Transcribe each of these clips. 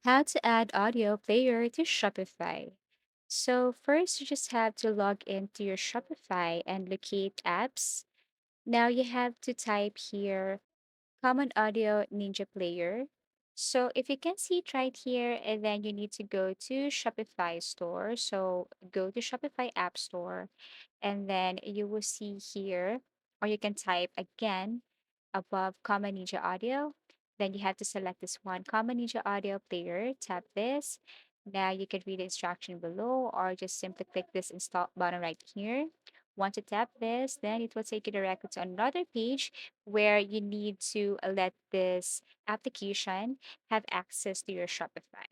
How to add audio player to Shopify. So first you just have to log into your Shopify and locate apps. Now you have to type here Common Audio Ninja Player. So if you can see it right here, and then you need to go to Shopify store. So go to Shopify App Store, and then you will see here, or you can type again above Common Ninja Audio. Then you have to select this one, Common Ninja Audio Player. Tap this. Now you can read the instruction below, or just simply click this install button right here. Once you tap this, then it will take you directly to another page where you need to let this application have access to your Shopify.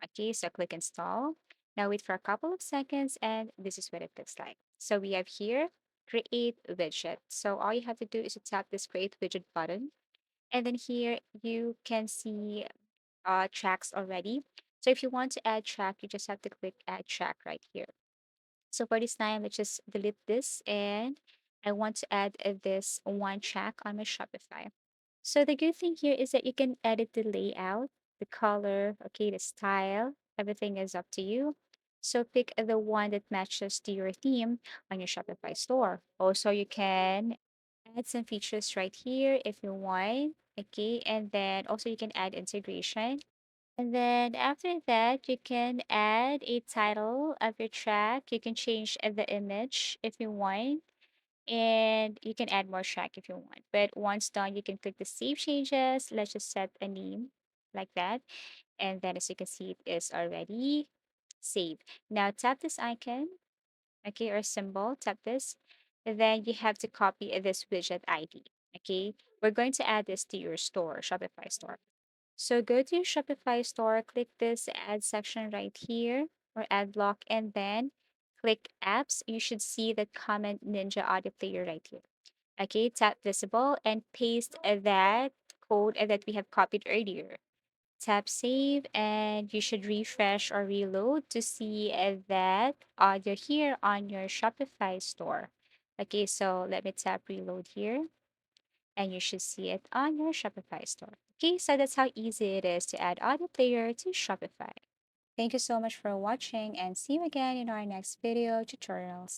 Okay, so click install. Now wait for a couple of seconds, and this is what it looks like. So we have here create widget. So all you have to do is to tap this create widget button. And then here you can see tracks already. So if you want to add track, you just have to click add track right here. So for this time, let's just delete this, and I want to add this one track on my Shopify. So the good thing here is that you can edit the layout, the color, okay, the style, everything is up to you. So pick the one that matches to your theme on your Shopify store. Also, you can add some features right here if you want, okay, and then also you can add integration. And then after that, you can add a title of your track. You can change the image if you want, and you can add more track if you want. But once done, you can click the save changes. Let's just set a name like that. And then as you can see, it is already saved. Now tap this icon, okay, or symbol, tap this. And then you have to copy this widget ID, okay? We're going to add this to your store, Shopify store. So go to your Shopify store, click this add section right here or add block, and then click apps. You should see the Comment Ninja Audio Player right here. Okay, tap visible and paste that code that we have copied earlier. Tap save, and you should refresh or reload to see that audio here on your Shopify store. Okay, so let me tap reload here, and you should see it on your Shopify store. Okay, so that's how easy it is to add audio player to Shopify. Thank you so much for watching, and see you again in our next video tutorials.